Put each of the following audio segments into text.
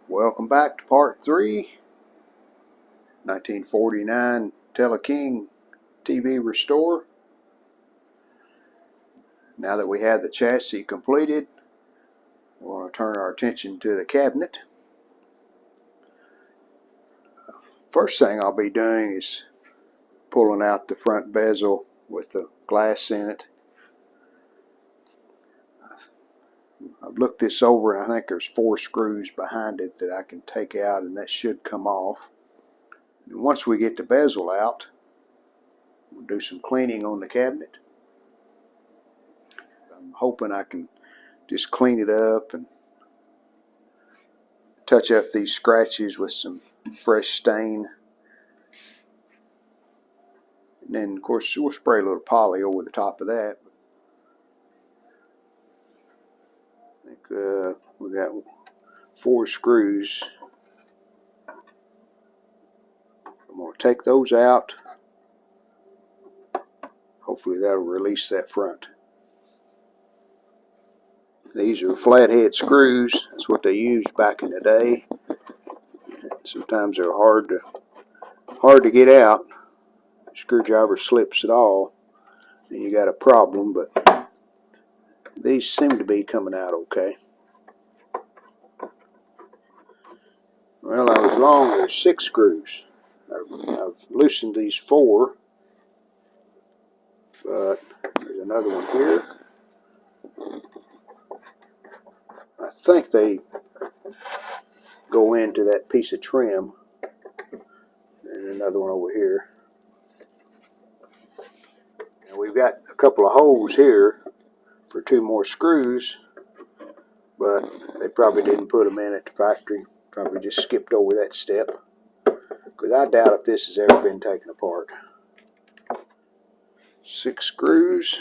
Welcome back to part 3, 1949 TeleKing TV restore. Now that we have the chassis completed, we want to turn our attention to the cabinet. First thing I'll be doing is pulling out the front bezel with the glass in it. I've looked this over and I think there's 4 screws behind it that I can take out, and that should come off. And once we get the bezel out, we'll do some cleaning on the cabinet. I'm hoping I can just clean it up and touch up these scratches with some fresh stain. And then of course we'll spray a little poly over the top of that. I think we got 4 screws. I'm going to take those out. Hopefully that'll release that front. These are flathead screws. That's what they used back in the day. Sometimes they're hard to get out. The screwdriver slips at all, then you got a problem, but these seem to be coming out okay. Well, I was wrong. There's 6 screws. I've loosened these 4, but there's another one here. I think they go into that piece of trim. There's another one over here. And we've got a couple of holes here for 2 more screws, but they probably didn't put them in at the factory. Probably just skipped over that step, because I doubt if this has ever been taken apart. 6 screws.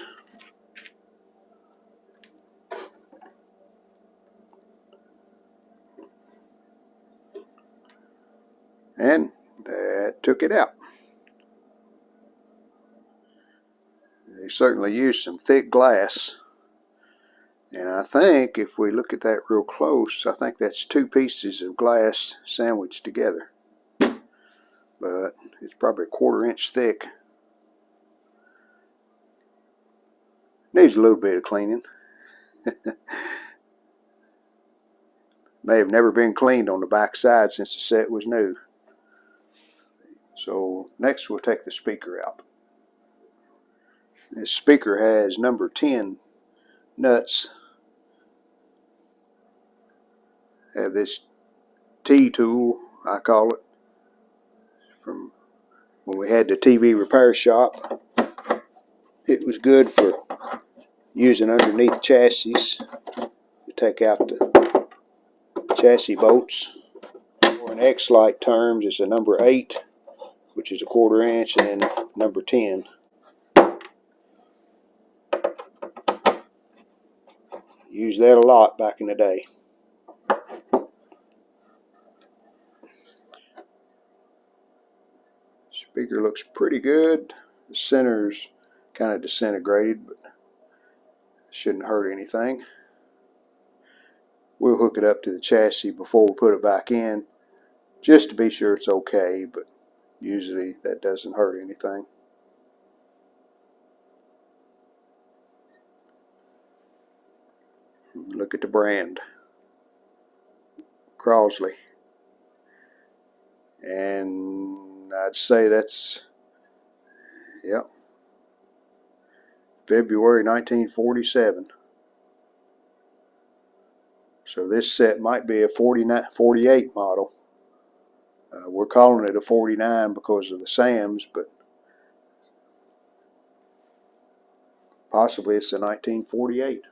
And that took it out. They certainly used some thick glass. And I think if we look at that real close, I think that's 2 pieces of glass sandwiched together. But it's probably a 1/4 inch thick. Needs a little bit of cleaning. May have never been cleaned on the back side since the set was new. So next we'll take the speaker out. This speaker has number 10 nuts. Have this T-tool, I call it, from when we had the TV repair shop. It was good for using underneath chassis to take out the chassis bolts. Or in X-Lite terms, it's a number 8, which is a 1/4 inch, and then number 10. Used that a lot back in the day. Speaker looks pretty good. The center's kind of disintegrated, but shouldn't hurt anything. We'll hook it up to the chassis before we put it back in, just to be sure it's okay, but usually that doesn't hurt anything. Look at the brand, Crosley, and I'd say that's, yep, February 1947. So this set might be a 48 model. We're calling it a 49 because of the SAMs, but possibly it's a 1948.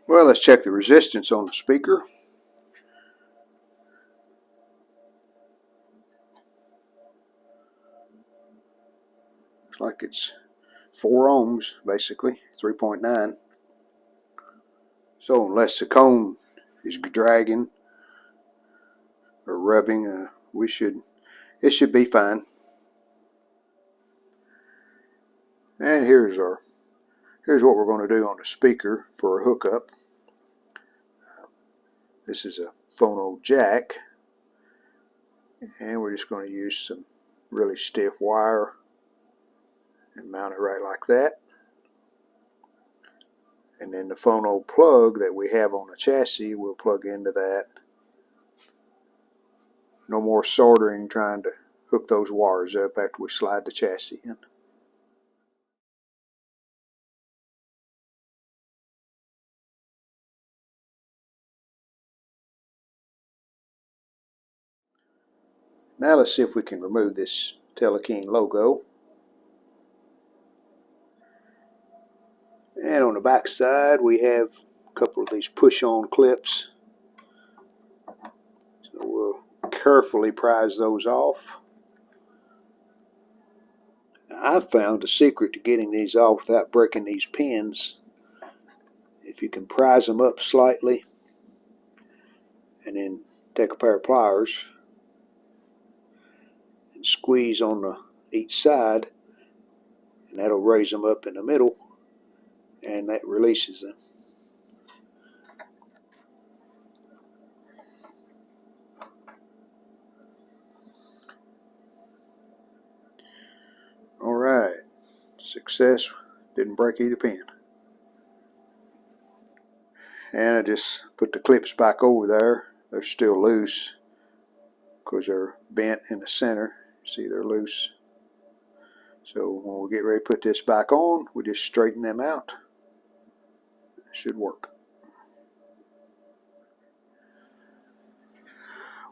Well, let's check the resistance on the speaker. Looks like it's 4 ohms, basically, 3.9. So unless the cone is dragging or rubbing, it should be fine. And here's what we're going to do on the speaker for a hookup. This is a phono jack, and we're just going to use some really stiff wire and mount it right like that. And then the phono plug that we have on the chassis, we'll plug into that. No more soldering trying to hook those wires up after we slide the chassis in. Now let's see if we can remove this TeleKing logo. And on the back side we have a couple of these push-on clips. So we'll carefully prise those off. Now, I've found a secret to getting these off without breaking these pins. If you can prise them up slightly and then take a pair of pliers and squeeze on each side, and that'll raise them up in the middle, and that releases them. Alright, success, didn't break either pin. And I just put the clips back over there. They're still loose because they're bent in the center. See, they're loose. So when we get ready to put this back on, we just straighten them out. It should work.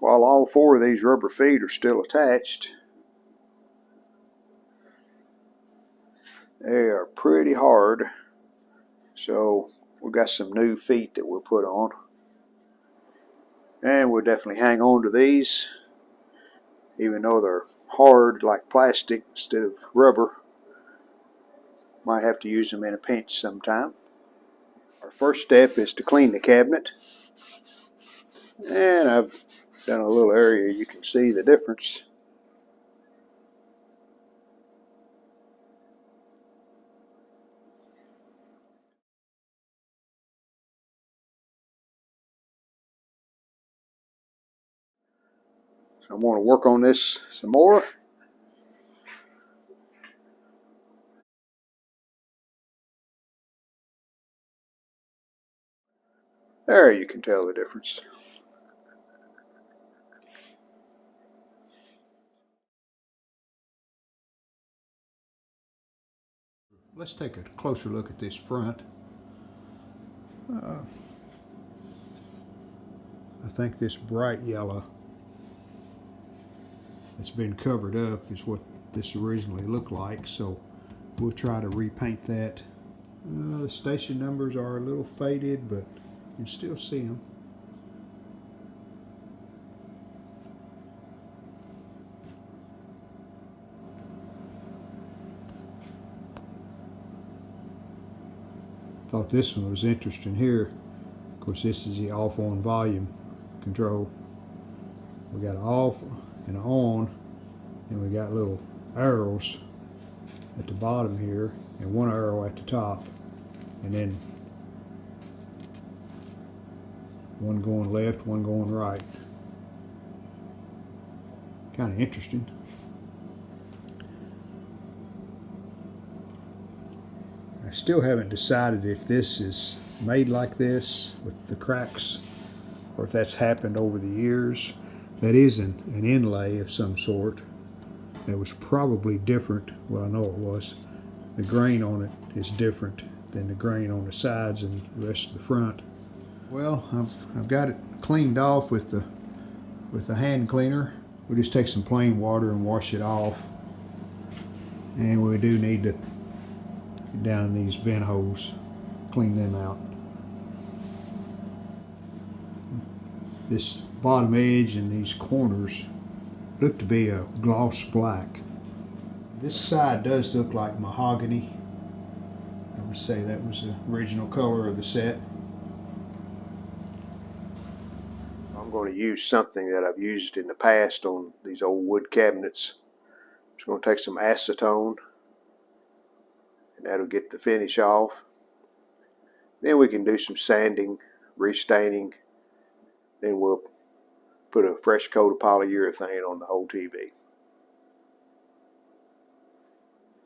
While all four of these rubber feet are still attached, they are pretty hard. So we've got some new feet that we'll put on. And we'll definitely hang on to these, even though they're hard like plastic instead of rubber. Might have to use them in a pinch sometime. Our first step is to clean the cabinet. And I've done a little area you can see the difference. So I'm going to work on this some more. There, you can tell the difference. Let's take a closer look at this front. I think this bright yellow that's been covered up is what this originally looked like, so we'll try to repaint that. The station numbers are a little faded, but you can still see them. Thought this one was interesting here. Of course, this is the off on volume control. We got an off and an on, and we got little arrows at the bottom here and one arrow at the top, and then one going left, one going right. Kind of interesting. I still haven't decided if this is made like this with the cracks or if that's happened over the years. That is an inlay of some sort that was probably different. Well, I know it was. The grain on it is different than the grain on the sides and the rest of the front. Well, I've got it cleaned off with the hand cleaner. We just take some plain water and wash it off. And we do need to get down in these vent holes, clean them out. This bottom edge and these corners look to be a gloss black. This side does look like mahogany. I would say that was the original color of the set. I'm going to use something that I've used in the past on these old wood cabinets. I'm just going to take some acetone, and that'll get the finish off. Then we can do some sanding, restaining. Then we'll put a fresh coat of polyurethane on the whole TV.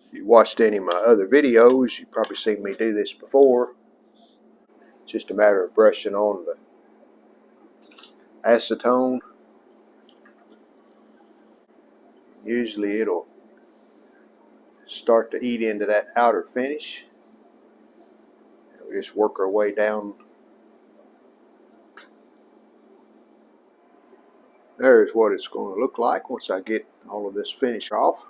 If you watched any of my other videos, you've probably seen me do this before. It's just a matter of brushing on the acetone. Usually it'll start to eat into that outer finish. We just work our way down. There's what it's going to look like once I get all of this finish off.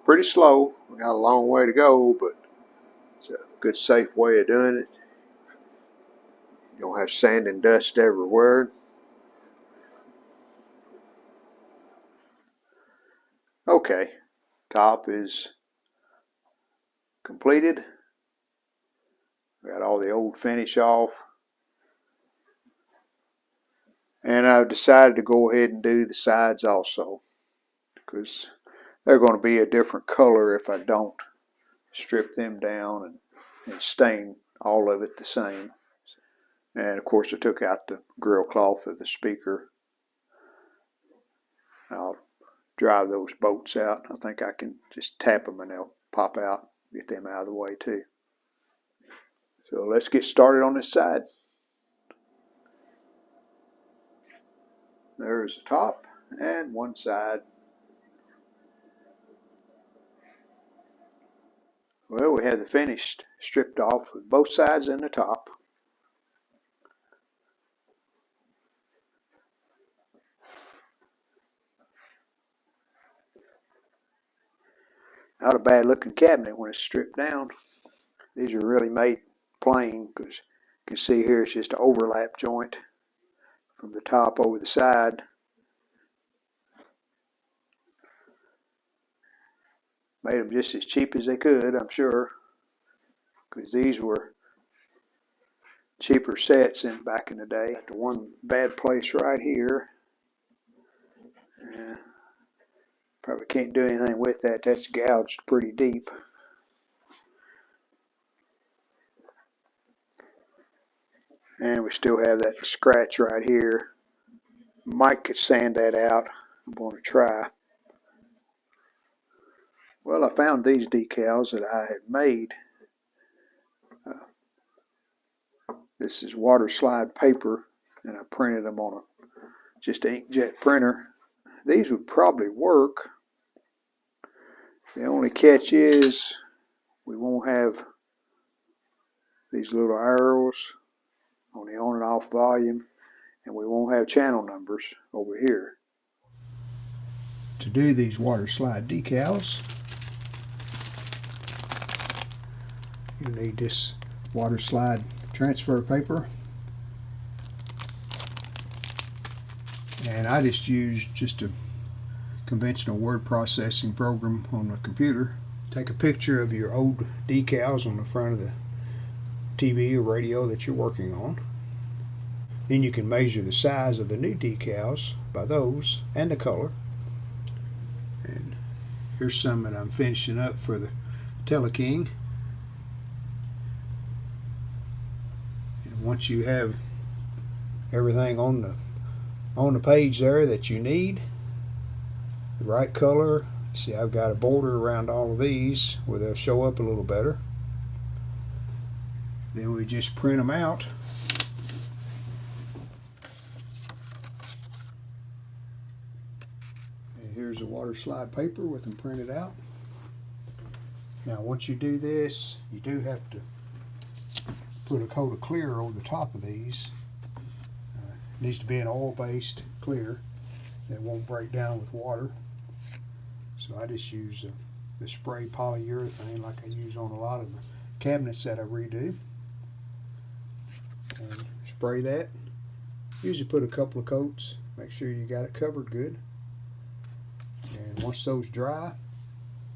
Pretty slow. We got a long way to go, but it's a good, safe way of doing it. You don't have sand and dust everywhere. Okay, top is completed. Got all the old finish off. And I've decided to go ahead and do the sides also, because they're going to be a different color if I don't strip them down and stain all of it the same. And of course I took out the grill cloth of the speaker. I'll drive those bolts out. I think I can just tap them and they'll pop out, get them out of the way too. So let's get started on this side. There's the top and one side. Well, we have the finish stripped off with both sides and the top. Not a bad looking cabinet when it's stripped down. These are really made plain because you can see here it's just an overlap joint from the top over the side. Made them just as cheap as they could, I'm sure, because these were cheaper sets in back in the day. The one bad place right here. Probably can't do anything with that. That's gouged pretty deep. And we still have that scratch right here. Mike could sand that out. I'm going to try. Well, I found these decals that I had made. This is Waterslide paper, and I printed them on just an inkjet printer. These would probably work. The only catch is we won't have these little arrows on the on and off volume, and we won't have channel numbers over here. To do these Waterslide decals, you need this Waterslide transfer paper, and I just used just a conventional word processing program on the computer. Take a picture of your old decals on the front of the TV or radio that you're working on. Then you can measure the size of the new decals by those and the color. And here's some that I'm finishing up for the TeleKing. And once you have everything on the page there that you need, the right color. See, I've got a border around all of these where they'll show up a little better. Then we just print them out. And here's the Waterslide paper with them printed out. Now once you do this, you do have to put a coat of clear over the top of these. It needs to be an oil-based clear that won't break down with water. So I just use the spray polyurethane like I use on a lot of the cabinets that I redo. And spray that. Usually put a couple of coats. Make sure you got it covered good. And once those dry,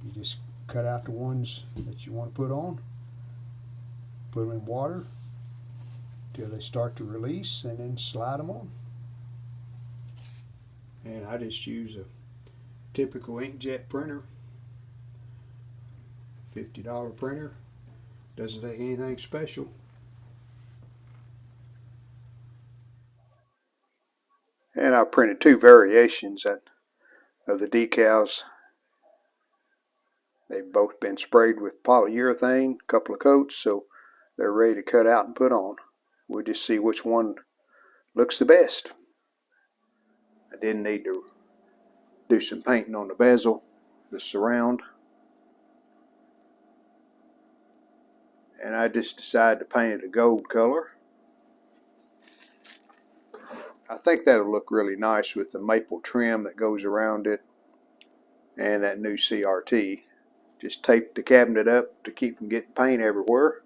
you just cut out the ones that you want to put on. Put them in water till they start to release, and then slide them on. And I just use a typical inkjet printer, $50 printer. Doesn't take anything special. And I printed two variations of the decals. They've both been sprayed with polyurethane, a couple of coats, so they're ready to cut out and put on. We'll just see which one looks the best. I did need to do some painting on the bezel, the surround, and I just decided to paint it a gold color. I think that'll look really nice with the maple trim that goes around it and that new CRT. Just taped the cabinet up to keep from getting paint everywhere.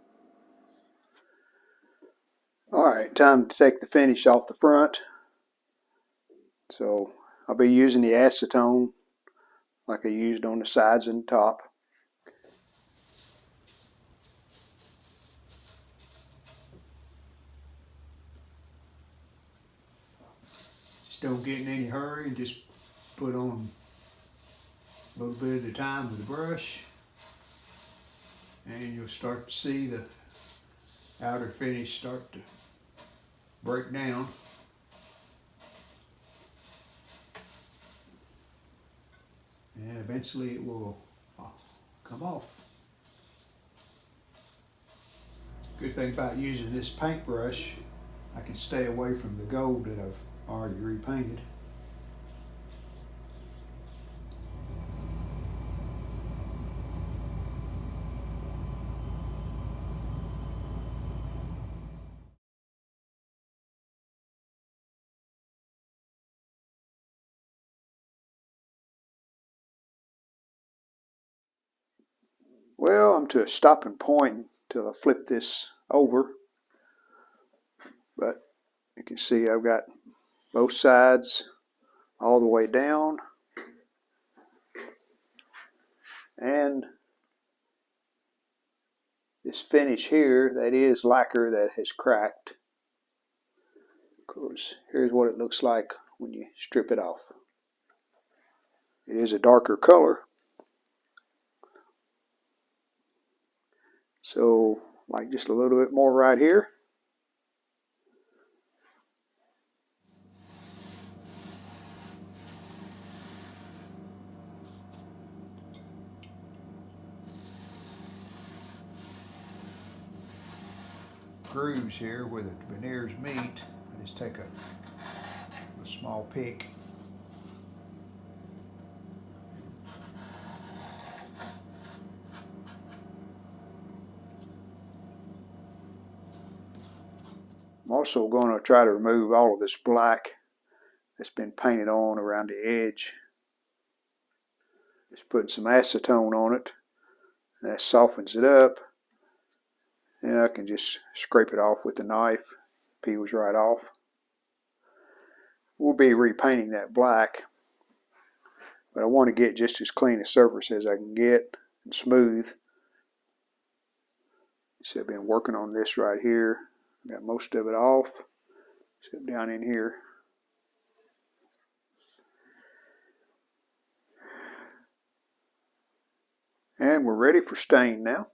Alright, time to take the finish off the front. So I'll be using the acetone like I used on the sides and the top. Just don't get in any hurry and just put on a little bit at a time with the brush, and you'll start to see the outer finish start to break down. And eventually it will come off. Good thing about using this paintbrush, I can stay away from the gold that I've already repainted. Well, I'm to a stopping point until I flip this over, but you can see I've got both sides all the way down, and this finish here, that is lacquer that has cracked. Of course, here's what it looks like when you strip it off. It is a darker color. So, like just a little bit more right here. Grooves here where the veneers meet. I just take a small pick. I'm also going to try to remove all of this black that's been painted on around the edge. Just putting some acetone on it. That softens it up. And I can just scrape it off with a knife. Peels right off. We'll be repainting that black, but I want to get just as clean a surface as I can get and smooth. So I've been working on this right here. Got most of it off, except down in here. And we're ready for stain now.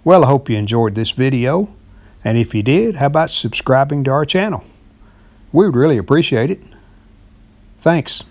Well, I hope you enjoyed this video, and if you did, how about subscribing to our channel? We would really appreciate it. Thanks.